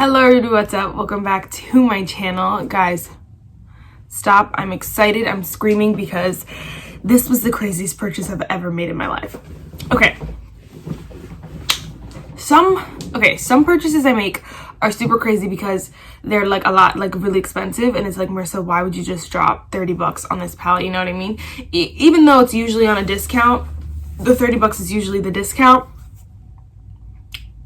Hello everybody, what's up? Welcome back to my channel. Guys, stop. I'm excited. I'm screaming because this was the craziest purchase I've ever made in my life. Okay. Some purchases I make are super crazy because they're like a lot, like really expensive, and it's like, Marissa, why would you just drop 30 bucks on this palette? You know what I mean? Even though it's usually on a discount, the 30 bucks is usually the discount.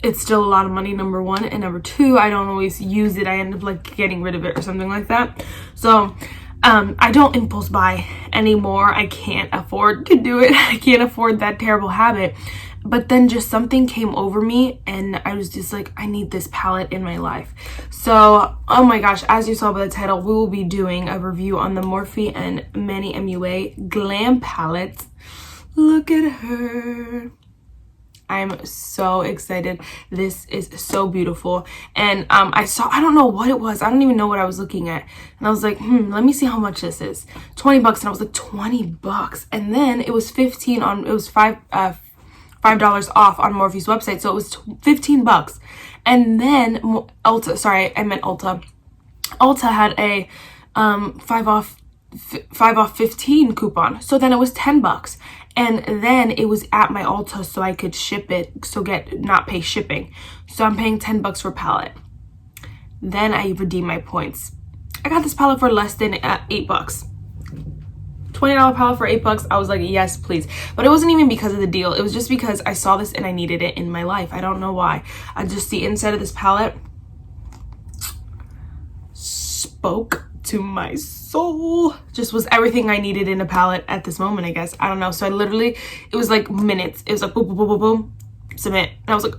It's still a lot of money, number one, and number two, I don't always use it. I end up like getting rid of it or something like that. So I don't impulse buy anymore. I can't afford to do it. I can't afford that terrible habit. But then just something came over me and I was just like, I need this palette in my life. So, oh my gosh, as you saw by the title, we will be doing a review on the MORPHE and MANNY MUA GLAM palettes. Look at her. I'm so excited. This is so beautiful. And I don't know what it was. I don't even know what I was looking at. And I was like, let me see how much this is. 20 bucks. And I was like, 20 bucks. And then it was $5 off on Morphe's website. So it was 15 bucks. And then Ulta had a 5 off 15 coupon. So then it was 10 bucks. And then it was at my Ulta so I could ship it, so not pay shipping. So I'm paying 10 bucks for palette. Then I redeem my points. I got this palette for less than 8 bucks. $20 palette for 8 bucks. I was like, yes, please. But it wasn't even because of the deal. It was just because I saw this and I needed it in my life. I don't know why. The inside of this palette spoke to my soul. Just was everything I needed in a palette at this moment, I guess. I don't know. So it was like minutes. It was like boom, boom, boom, boom, boom, submit. And I was like,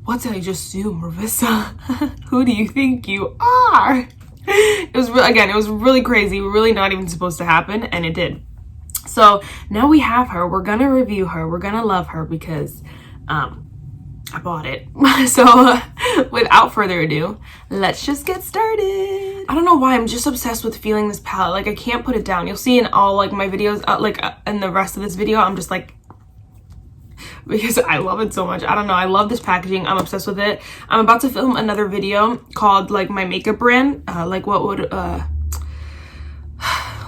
what did I just do, Marissa? Who do you think you are? It was really crazy. Really not even supposed to happen, and it did. So now we have her. We're gonna review her. We're gonna love her because I bought it. So without further ado, let's just get started. I don't know why I'm just obsessed with feeling this palette. Like, I can't put it down. You'll see in all like my videos, in the rest of this video, I'm just like, because I love it so much. I don't know. I love this packaging. I'm obsessed with it. I'm about to film another video called like my makeup brand. Like what would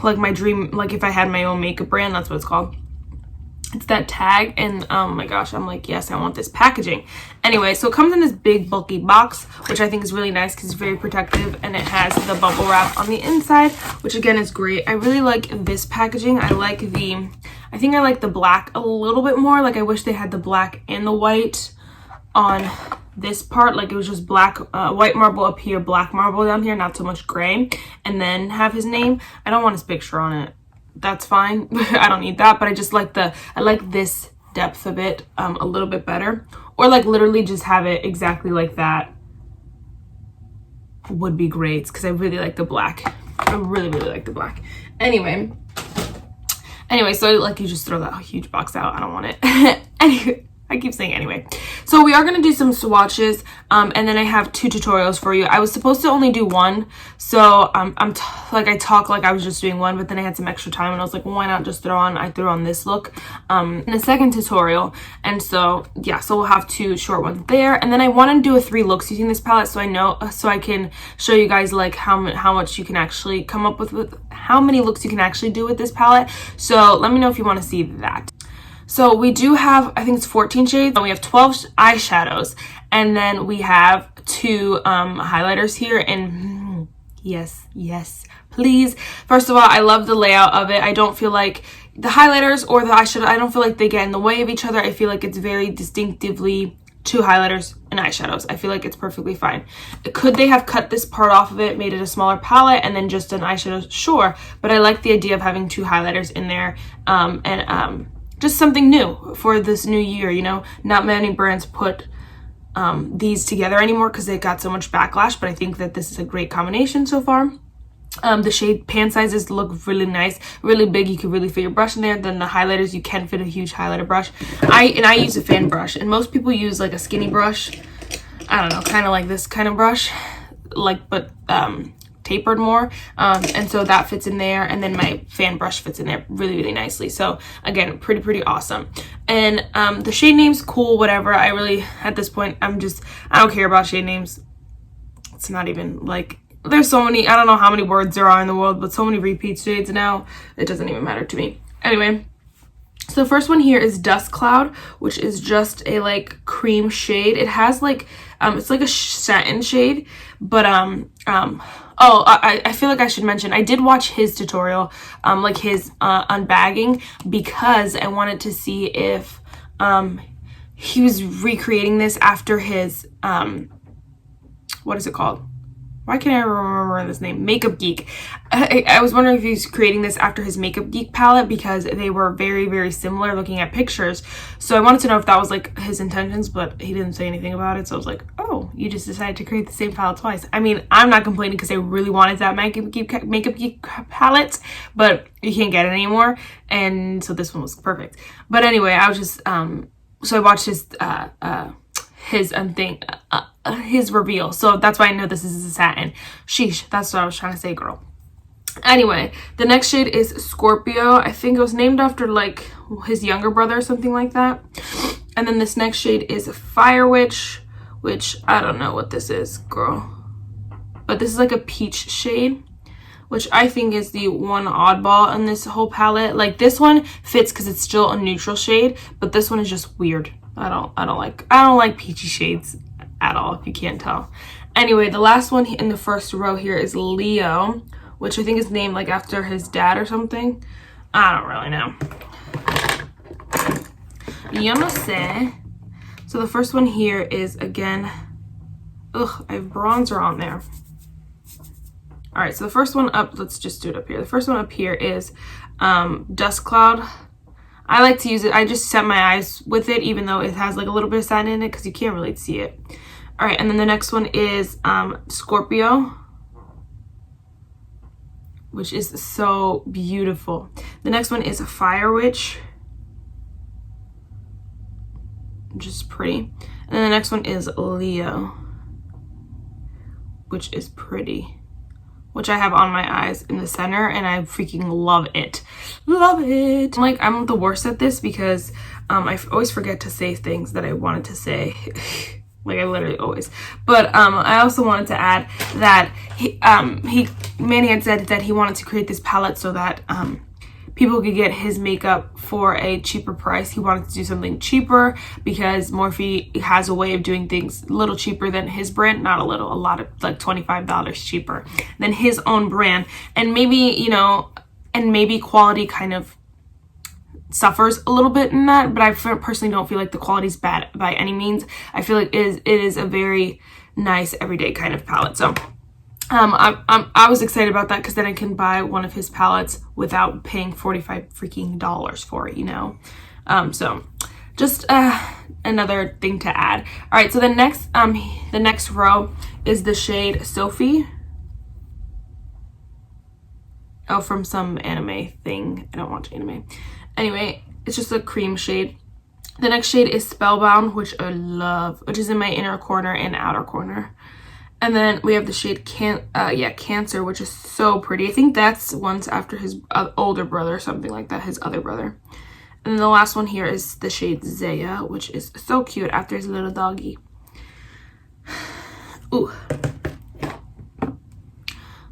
like my dream, like if I had my own makeup brand, that's what it's called. It's that tag, and oh my gosh, I'm like, yes, I want this packaging. Anyway, so it comes in this big bulky box, which I think is really nice because it's very protective, and it has the bubble wrap on the inside, which again is great. I really like this packaging. I think I like the black a little bit more. Like, I wish they had the black and the white on this part. Like, it was just black, white marble up here, black marble down here, not so much gray, and then have his name. I don't want his picture on it. That's fine. I don't need that, but I like this depth of it a little bit better, or like literally just have it exactly like that would be great, because I really like the black. I really like the black. Anyway, so like, you just throw that huge box out. I don't want it. Anyway, I keep saying anyway. So we are going to do some swatches, and then I have 2 tutorials for you. I was supposed to only do one, so I talk like I was just doing one, but then I had some extra time, and I was like, well, why not just I threw on this look in the second tutorial. And so yeah, so we'll have 2 short ones there, and then I want to do a 3 looks using this palette, so I can show you guys like how much you can actually come up with how many looks you can actually do with this palette. So let me know if you want to see that. So we do have, I think it's 14 shades. We have 12 eyeshadows, and then we have 2 highlighters here. And yes, please. First of all, I love the layout of it. I don't feel like the highlighters or the eyeshadow, I don't feel like they get in the way of each other. I feel like it's very distinctively 2 highlighters and eyeshadows. I feel like it's perfectly fine. Could they have cut this part off of it, made it a smaller palette, and then just an eyeshadow? Sure, but I like the idea of having 2 highlighters in there, just something new for this new year. You know, not many brands put these together anymore because they got so much backlash, but I think that this is a great combination so far. The shade pan sizes look really nice, really big. You can really fit your brush in there. Then the highlighters, you can fit a huge highlighter brush. I use a fan brush, and most people use like a skinny brush. I don't know, kind of like this kind of brush, like, but tapered more, and so that fits in there, and then my fan brush fits in there really nicely. So again, pretty awesome. And the shade names, cool, whatever. I really, at this point, I don't care about shade names. It's not even like, there's so many, I don't know how many words there are in the world, but so many repeat shades now, it doesn't even matter to me. Anyway, so the first one here is Dust Cloud, which is just a like cream shade. It has like, it's like a satin shade, but oh, I feel like I should mention, I did watch his tutorial, like his unbagging, because I wanted to see if he was recreating this after his, what is it called? Why can't I remember his name? Makeup Geek. I was wondering if he's creating this after his Makeup Geek palette, because they were very, very similar looking at pictures. So I wanted to know if that was like his intentions, but he didn't say anything about it. So I was like, oh, you just decided to create the same palette twice. I mean, I'm not complaining because I really wanted that Makeup Geek palette, but you can't get it anymore. And so this one was perfect. But anyway, I was just, so I watched his reveal, so that's why I know this is a satin. Sheesh, that's what I was trying to say, girl. Anyway, the next shade is Scorpio. I think it was named after like his younger brother or something like that. And then this next shade is Fire Witch, which I don't know what this is, girl, but this is like a peach shade, which I think is the one oddball in this whole palette. Like this one fits because it's still a neutral shade, but this one is just weird. I don't like peachy shades at all, if you can't tell. Anyway, the last one in the first row here is Leo, which I think is named like after his dad or something. I don't really know. Yo no sé. So the first one here is, again, ugh, I have bronzer on there. All right, so the first one up, let's just do it up here. The first one up here is Dust Cloud. I like to use it, I just set my eyes with it, even though it has like a little bit of satin in it, because you can't really see it. All right, and then the next one is Scorpio, which is so beautiful. The next one is Fire Witch, which is pretty. And then the next one is Leo, which is pretty, which I have on my eyes in the center, and I freaking love it. Love it. Like, I'm the worst at this because I always forget to say things that I wanted to say. Like, I literally always. But I also wanted to add that Manny had said that he wanted to create this palette so that people could get his makeup for a cheaper price. He wanted to do something cheaper because Morphe has a way of doing things a little cheaper than his brand. Not a little, a lot, of like $25 cheaper than his own brand. And maybe, you know, and maybe quality kind of suffers a little bit in that, but I personally don't feel like the quality's bad by any means. I feel like it is a very nice everyday kind of palette. So I was excited about that because then I can buy one of his palettes without paying $45 freaking for it, you know. So just another thing to add. All right, so the next row is the shade Sophie. Oh, from some anime thing. I don't watch anime. Anyway, it's just a cream shade. The next shade is Spellbound, which I love, which is in my inner corner and outer corner. And then we have the shade Cancer, which is so pretty. I think that's one's after his older brother or something like that, his other brother. And then the last one here is the shade Zaya, which is so cute after his little doggy. Ooh.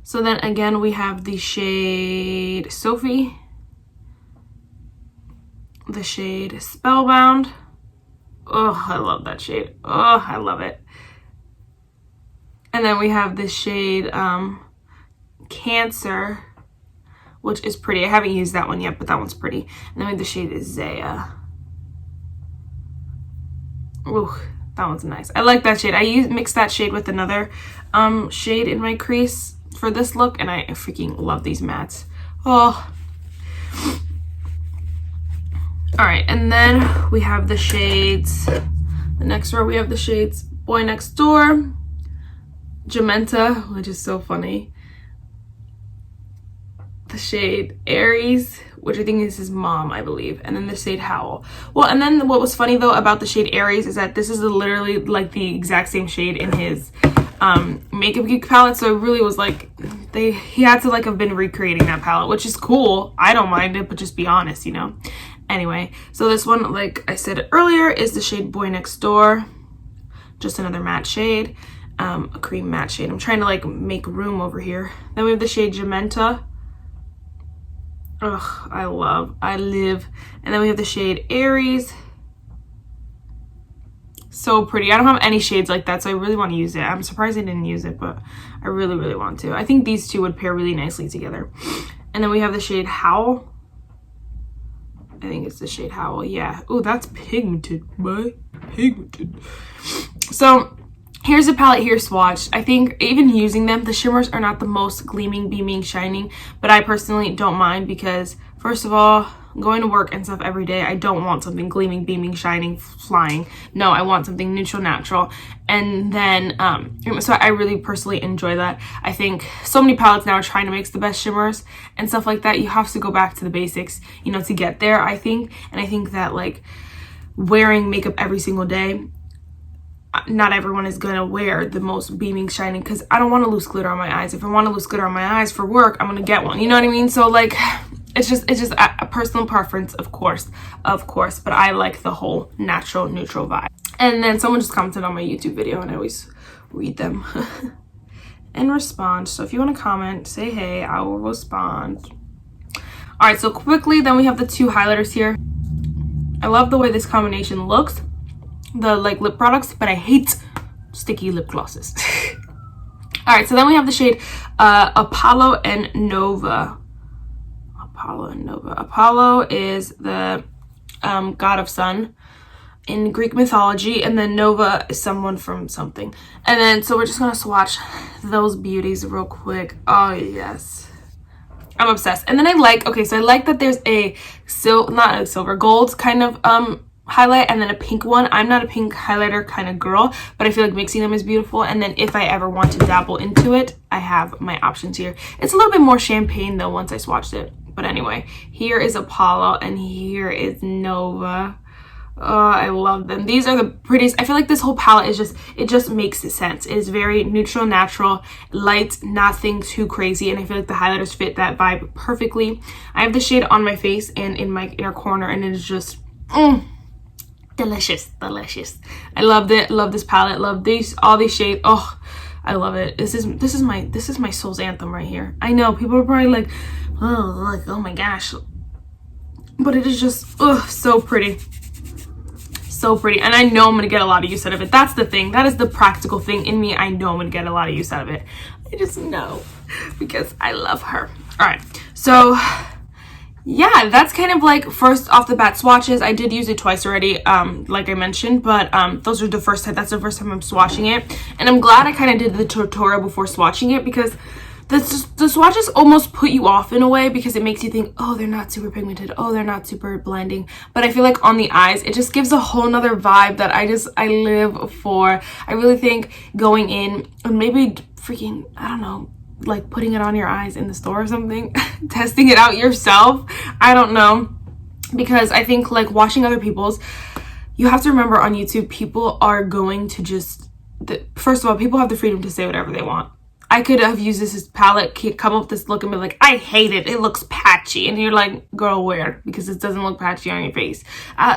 So then again, we have the shade Sophie, the shade Spellbound. Oh, I love that shade. Oh, I love it. And then we have the shade Cancer, which is pretty. I haven't used that one yet, but that one's pretty. And then we have the shade Zaya. Ooh, that one's nice. I like that shade. I mixed that shade with another shade in my crease for this look, and I freaking love these mattes. Oh. All right, and then we have the shades. The next row, we have the shades Boy Next Door, Jamenta, which is so funny. The shade Aries, which I think is his mom, I believe. And then the shade Howl. Well, and then what was funny though about the shade Aries is that this is literally like the exact same shade in his Makeup Geek palette. So it really was like, he had to like have been recreating that palette, which is cool. I don't mind it, but just be honest, you know. Anyway, so this one, like I said earlier, is the shade Boy Next Door. Just another matte shade. a cream matte shade. I'm trying to like make room over here. Then we have the shade Gementa. Ugh, I live. And then we have the shade Aries. So pretty. I don't have any shades like that, so I really want to use it. I'm surprised I didn't use it, but I really, really want to. I think these two would pair really nicely together. And then we have the shade Howl. I think it's the shade Howl, yeah. Oh, that's pigmented, boy. Pigmented. So here's a palette here swatched. I think even using them, the shimmers are not the most gleaming, beaming, shining, but I personally don't mind because, first of all, going to work and stuff every day, I don't want something gleaming, beaming, shining, flying. No, I want something neutral, natural. And then, so I really personally enjoy that. I think so many palettes now are trying to make the best shimmers and stuff like that. You have to go back to the basics, you know, to get there, I think. And I think that, like, wearing makeup every single day, not everyone is gonna wear the most beaming, shining, because I don't want to lose glitter on my eyes. If I want to lose glitter on my eyes for work, I'm gonna get one, you know what I mean? So, like, it's just a personal preference, of course, but I like the whole natural, neutral vibe. And then someone just commented on my YouTube video, and I always read them and respond. So if you want to comment, say hey, I will respond. All right, so quickly, then we have the two highlighters here. I love the way this combination looks, the like lip products, but I hate sticky lip glosses. All right, so then we have the shade Apollo and Nova. Apollo is the god of sun in Greek mythology, and then Nova is someone from something. And then, so we're just gonna swatch those beauties real quick. Oh yes, I'm obsessed. And then I like, okay, so I like that there's a not a silver, gold kind of highlight, and then a pink one. I'm not a pink highlighter kind of girl, but I feel like mixing them is beautiful. And then if I ever want to dabble into it, I have my options here. It's a little bit more champagne though once I swatched it. But anyway, here is Apollo and here is Nova. Oh, I love them. These are the prettiest. I feel like this whole palette is just, it just makes sense. It is very neutral, natural, light, nothing too crazy. And I feel like the highlighters fit that vibe perfectly. I have the shade on my face and in my inner corner, and it is just delicious. I loved it. Love this palette. Love these, all these shades. Oh, I love it. This is my soul's anthem right here. I know people are probably like, oh my gosh, but it is just so pretty. So pretty. And I know I'm gonna get a lot of use out of it. That's the thing. That is the practical thing in me. I know I'm gonna get a lot of use out of it. I just know, because I love her. All right, so yeah, that's kind of like first off the bat swatches. I did use it twice already, like I mentioned, but those are the first time. That's the first time I'm swatching it, and I'm glad I kind of did the tutorial before swatching it, because the swatches almost put you off in a way, because it makes you think, oh, they're not super pigmented, oh, they're not super blending. But I feel like on the eyes, it just gives a whole nother vibe that I live for. I really think going in and maybe freaking, I don't know, like putting it on your eyes in the store or something, testing it out yourself, I don't know, because I think like watching other people's, you have to remember on YouTube, people are going to just, first of all, people have the freedom to say whatever they want. I could have used this as palette, come up with this look and be like, I hate it, it looks patchy. And you're like, girl, where? Because it doesn't look patchy on your face.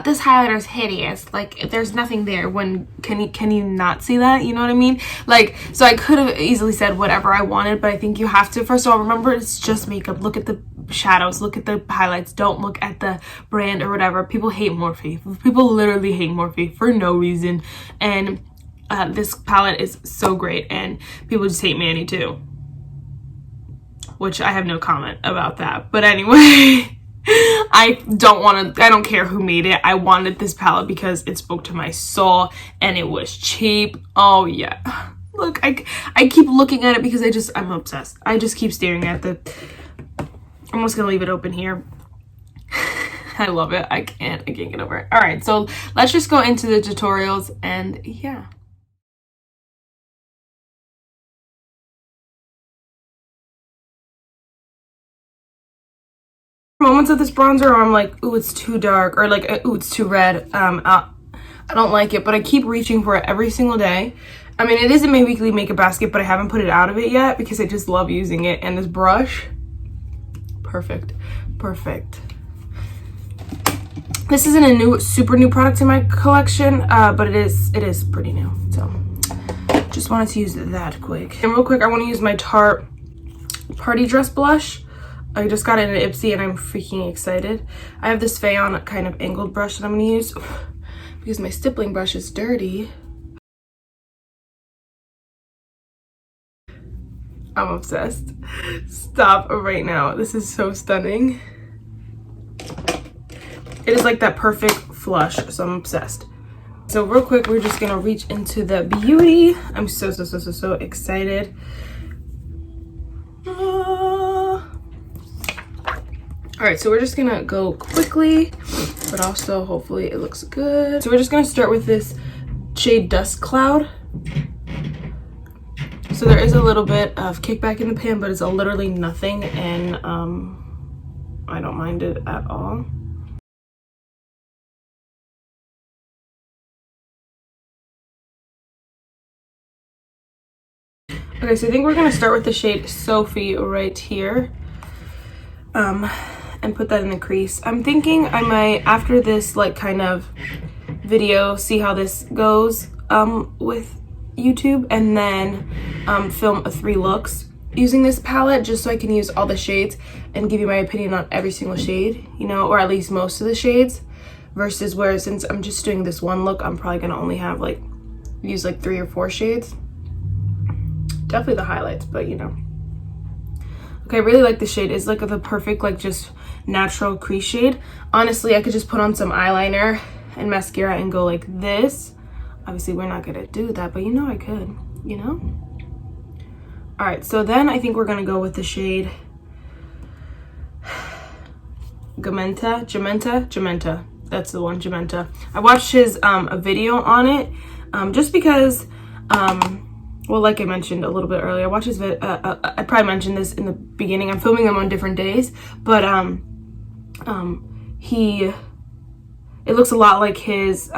This highlighter is hideous. Like, there's nothing there. When can you not see that? You know what I mean? Like, so I could have easily said whatever I wanted, but I think you have to, first of all, remember it's just makeup. Look at the shadows, look at the highlights. Don't look at the brand or whatever. People hate Morphe. People literally hate Morphe for no reason. And this palette is so great, and people just hate Manny too, which I have no comment about that. But anyway, I don't care who made it. I wanted this palette because it spoke to my soul and it was cheap. Oh yeah, look, I keep looking at it because I'm obsessed. I just keep staring at I'm just gonna leave it open here. I love it. I can't get over it. All right, so let's just go into the tutorials, and yeah. Moments of this bronzer, or I'm like, ooh, it's too dark, or like, ooh, it's too red. I don't like it, but I keep reaching for it every single day. I mean, it is in my weekly makeup basket, but I haven't put it out of it yet because I just love using it. And this brush, perfect. This isn't a super new product in my collection, but it is pretty new. So just wanted to use that quick. And real quick, I want to use my Tarte Party Dress blush. I just got it in Ipsy and I'm freaking excited. I have this Fayon kind of angled brush that I'm going to use because my stippling brush is dirty. I'm obsessed. Stop right now. This is so stunning. It is like that perfect flush, so I'm obsessed. So real quick, we're just gonna reach into the beauty. I'm so excited. All right, so we're just gonna go quickly, but also hopefully it looks good. So we're just gonna start with this shade Dust Cloud. So there is a little bit of kickback in the pan, but it's literally nothing, and I don't mind it at all. Okay, so I think we're gonna start with the shade Sophie right here, and put that in the crease. I'm thinking I might, after this like kind of video, see how this goes with YouTube, and then film a 3 looks using this palette, just so I can use all the shades and give you my opinion on every single shade, you know, or at least most of the shades, versus where since I'm just doing this one look, I'm probably gonna only have like use like 3 or 4 shades. Definitely the highlights, but you know. Okay, I really like the shade. It's like the perfect like just natural crease shade. Honestly, I could just put on some eyeliner and mascara and go like this. Obviously we're not gonna do that, but you know I could, you know. All right, so then I think we're gonna go with the shade Gementa. That's the one, Gementa. I watched his a video on it just because well, like I mentioned a little bit earlier, I watched his video. I probably mentioned this in the beginning. I'm filming them on different days, but it looks a lot like his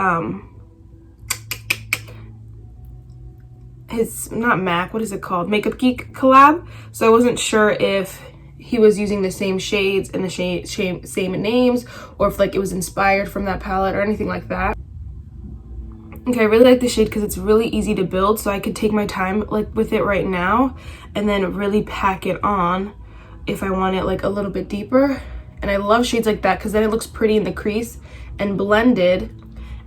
not MAC, what is it called? Makeup Geek collab. So I wasn't sure if he was using the same shades and the same names, or if like it was inspired from that palette or anything like that. Okay, I really like the shade because it's really easy to build, so I could take my time like with it right now and then really pack it on if I want it like a little bit deeper. And I love shades like that because then it looks pretty in the crease and blended,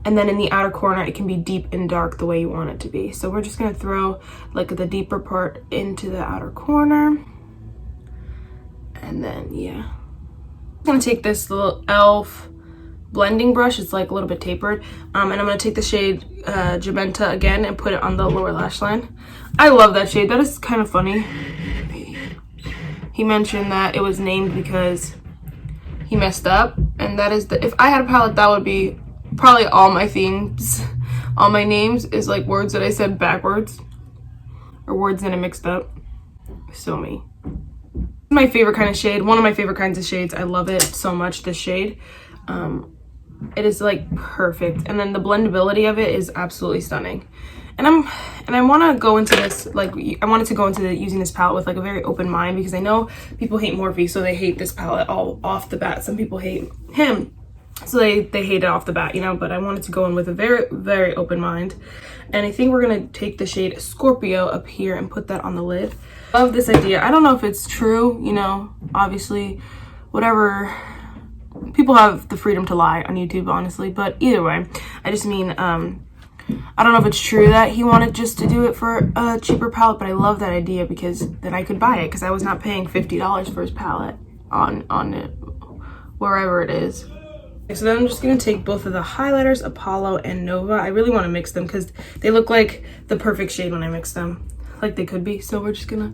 and then in the outer corner it can be deep and dark the way you want it to be. So we're just gonna throw like the deeper part into the outer corner, and then yeah, I'm gonna take this little e.l.f. blending brush. It's like a little bit tapered, and I'm gonna take the shade Gementa again and put it on the lower lash line. I love that shade. That is kind of funny. He mentioned that it was named because he messed up, and that is if I had a palette, that would be probably all my themes, all my names is like words that I said backwards or words that I mixed up. So me. My favorite kind of shade, one of my favorite kinds of shades. I love it so much, this shade. It is like perfect, and then the blendability of it is absolutely stunning. And I want to go into this, like I wanted to go into using this palette with like a very open mind, because I know people hate Morphe, so they hate this palette all off the bat. Some people hate him, so they hate it off the bat, you know. But I wanted to go in with a very open mind, and I think we're gonna take the shade Scorpio up here and put that on the lid. Love this idea. I don't know if it's true, you know, obviously whatever, people have the freedom to lie on YouTube, honestly, but either way, I just mean I don't know if it's true that he wanted just to do it for a cheaper palette, but I love that idea because then I could buy it, because I was not paying $50 for his palette on it, wherever it is. Okay, so then I'm just gonna take both of the highlighters, Apollo and Nova. I really want to mix them because they look like the perfect shade when I mix them, like they could be. So we're just gonna,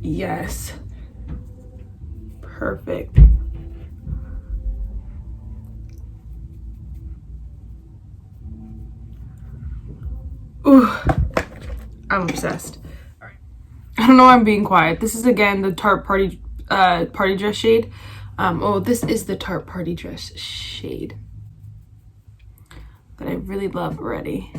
yes, perfect. Ooh, I'm obsessed. All right. I don't know why I'm being quiet. This is again the Tarte Party Dress shade. Oh, this is the Tarte Party Dress shade that I really love already.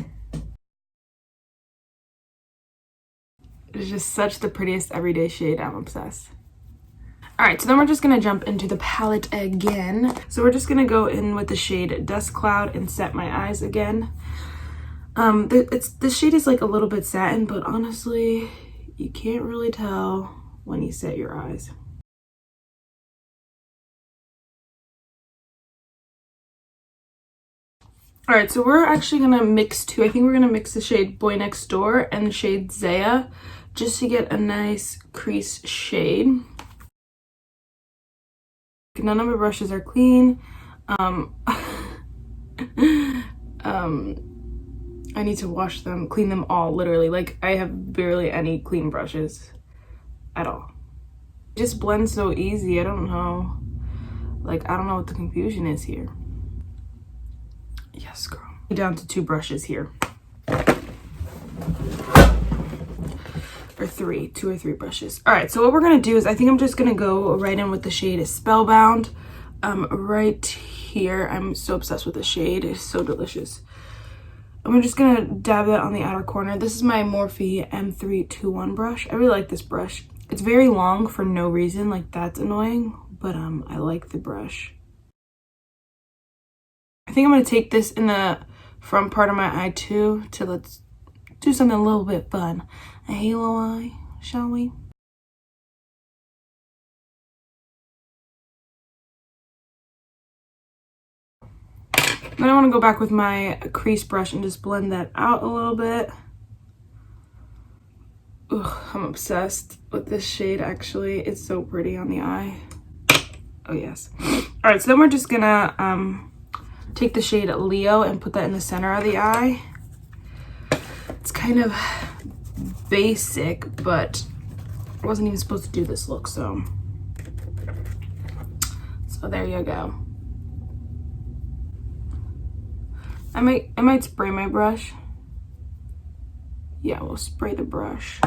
It's just such the prettiest everyday shade. I'm obsessed. All right, so then we're just gonna jump into the palette again. So we're just gonna go in with the shade Dust Cloud and set my eyes again. This shade is like a little bit satin, but honestly, you can't really tell when you set your eyes. All right, so we're actually gonna mix two. I think we're gonna mix the shade Boy Next Door and the shade Zaya, just to get a nice crease shade. None of my brushes are clean. I need to wash them, clean them all, literally. Like, I have barely any clean brushes at all. It just blends so easy. I don't know. Like, I don't know what the confusion is here. Yes, girl. Down to 2 brushes here. Or 3, 2 or 3 brushes. All right, so what we're gonna do is I think I'm just gonna go right in with the shade Spellbound. Right here. I'm so obsessed with this shade. It's so delicious. And we're just gonna dab that on the outer corner. This is my Morphe M321 brush. I really like this brush. It's very long for no reason, like that's annoying, but I like the brush. I think I'm gonna take this in the front part of my eye too, to let's do something a little bit fun. A halo eye, shall we? Then I want to go back with my crease brush and just blend that out a little bit. Ugh, I'm obsessed with this shade, actually. It's so pretty on the eye. Oh, yes. All right, so then we're just gonna take the shade Leo and put that in the center of the eye. It's kind of basic, but I wasn't even supposed to do this look, so there you go. I might spray my brush. Yeah, we'll spray the brush.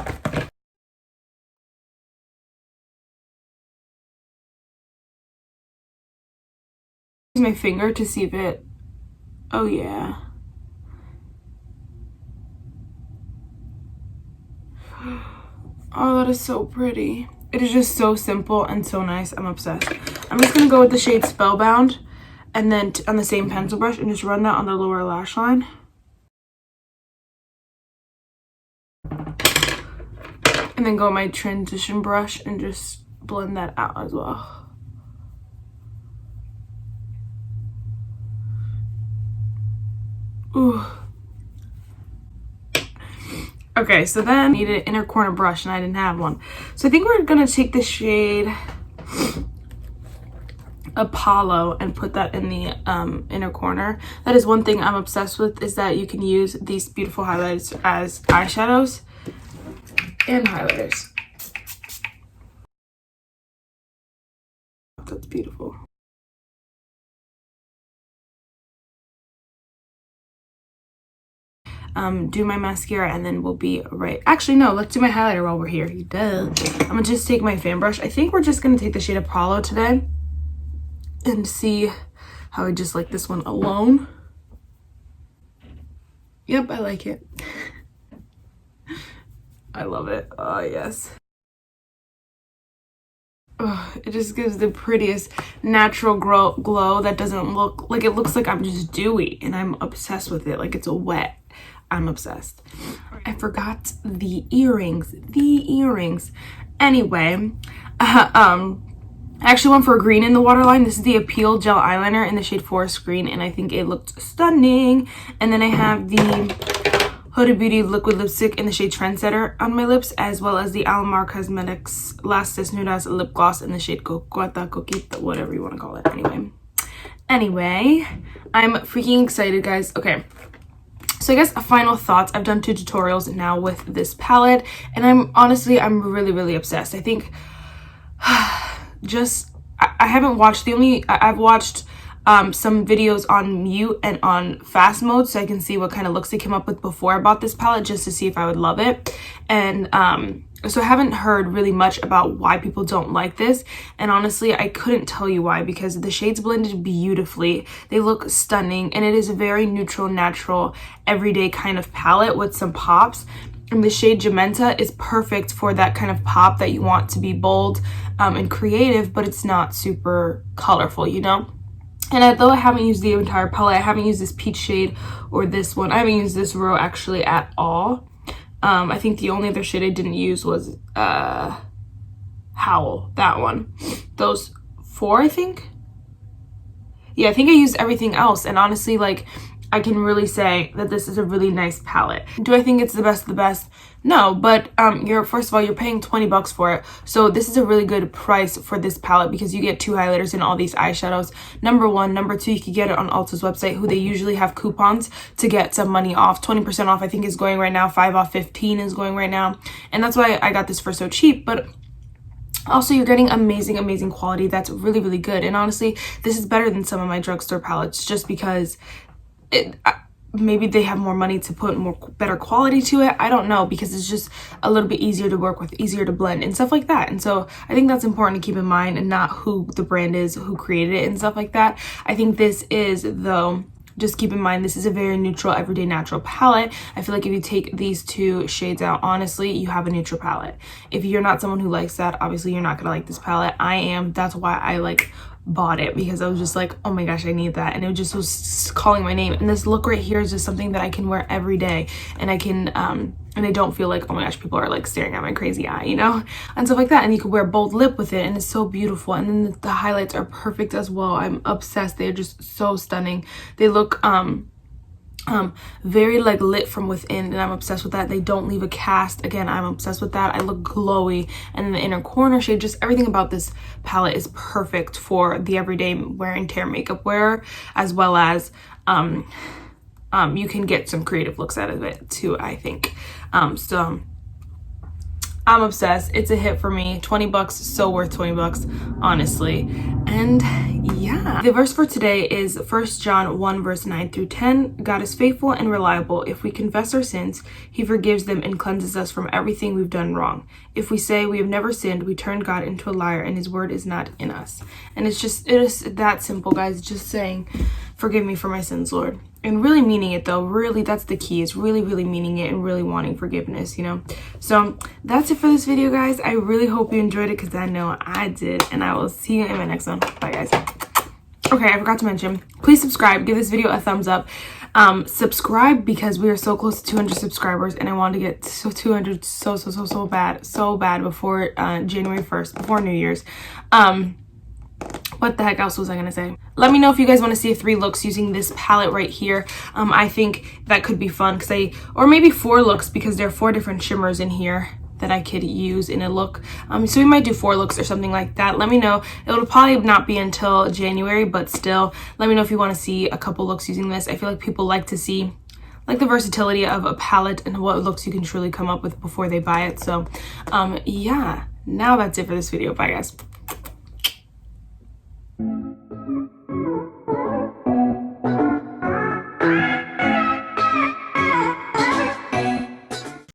Use my finger to see if it, oh yeah. Oh, that is so pretty. It is just so simple and so nice. I'm obsessed. I'm just gonna go with the shade Spellbound and then on the same pencil brush and just run that on the lower lash line. And then go with my transition brush and just blend that out as well. Ooh. Okay, so then I needed an inner corner brush and I didn't have one. So I think we're gonna take the shade Apollo and put that in the inner corner. That is one thing I'm obsessed with, is that you can use these beautiful highlighters as eyeshadows and highlighters. That's beautiful. Do my mascara and then we'll be right. Actually, no, let's do my highlighter while we're here. Duh. I'm gonna just take my fan brush. I think we're just gonna take the shade Apollo today and see how I just like this one alone. Yep, I like it. I love it. Oh, yes. Oh, it just gives the prettiest natural glow that doesn't look like, it looks like I'm just dewy, and I'm obsessed with it. Like, it's wet. I'm obsessed. I forgot the earrings. Anyway, I actually went for a green in the waterline. This is the Appeal Gel Eyeliner in the shade Forest Green, and I think it looked stunning. And then I have the Huda Beauty Liquid Lipstick in the shade Trendsetter on my lips, as well as the Alamar Cosmetics Last Sis Nude Lip Gloss in the shade Coqueta, Coquita, whatever you want to call it. Anyway, I'm freaking excited, guys. Okay. So I guess final thoughts. I've done 2 tutorials now with this palette, and I'm really obsessed. I think I haven't watched I've watched some videos on mute and on fast mode, so I can see what kind of looks they came up with before I bought this palette, just to see if I would love it. And so I haven't heard really much about why people don't like this, and honestly I couldn't tell you why, because the shades blended beautifully, they look stunning, and it is a very neutral, natural, everyday kind of palette with some pops. And the shade Jamenta is perfect for that kind of pop that you want to be bold and creative, but it's not super colorful, you know? And although I haven't used the entire palette, I haven't used this peach shade or this one. I haven't used this row actually at all. I think the only other shade I didn't use was Howl, that one. Those 4, I think. Yeah, I think I used everything else. And honestly, like, I can really say that this is a really nice palette. Do I think it's the best of the best? No, but first of all, you're paying 20 bucks for it. So this is a really good price for this palette because you get 2 highlighters and all these eyeshadows. Number 1. Number 2, you can get it on Ulta's website, who they usually have coupons to get some money off. 20% off, I think, is going right now. 5 off 15 is going right now. And that's why I got this for so cheap. But also, you're getting amazing quality that's really, really good. And honestly, this is better than some of my drugstore palettes just because maybe they have more money to put better quality to it. I don't know, because it's just a little bit easier to work with, easier to blend and stuff like that. And so I think that's important to keep in mind, and not who the brand is, who created it and stuff like that. I think this is, though, just keep in mind, this is a very neutral, everyday natural palette. I feel like if you take these 2 shades out, honestly, you have a neutral palette. If you're not someone who likes that, obviously you're not gonna like this palette. I am. That's why I bought it, because I was just like, oh my gosh, I need that, and it just was calling my name. And this look right here is just something that I can wear every day, and I can and I don't feel like, oh my gosh, people are like staring at my crazy eye, you know, and stuff like that. And you can wear bold lip with it, and it's so beautiful. And then the highlights are perfect as well. I'm obsessed. They're just so stunning. They look very like lit from within, and I'm obsessed with that. They don't leave a cast. Again, I'm obsessed with that. I look glowy. And in the inner corner shade, just everything about this palette is perfect for the everyday wear and tear makeup wearer, as well as you can get some creative looks out of it too, I think. So I'm obsessed. It's a hit for me. 20 bucks, so worth 20 bucks, honestly. And yeah, the verse for today is 1 John 1 verse 9 through 10. God is faithful and reliable. If we confess our sins, he forgives them and cleanses us from everything we've done wrong. If we say we have never sinned, we turn God into a liar, and his word is not in us. And it is that simple, guys. Just saying, forgive me for my sins, Lord. And really meaning it, though. Really, that's the key, is really meaning it and really wanting forgiveness, you know. So that's it for this video, guys. I really hope you enjoyed it, because I know I did. And I will see you in my next one. Bye, guys. Okay, I forgot to mention, please subscribe. Give this video a thumbs up. Subscribe, because we are so close to 200 subscribers, and I want to get to 200 so bad before January 1st, before New Year's. What the heck else was I gonna say? Let me know if you guys want to see 3 looks using this palette right here. I think that could be fun, or maybe 4 looks, because there are 4 different shimmers in here that I could use in a look. So we might do 4 looks or something like that. Let me know. It'll probably not be until January, but still, let me know if you want to see a couple looks using this. I feel like people like to see like the versatility of a palette and what looks you can truly come up with before they buy it. So yeah, now that's it for this video. Bye, guys.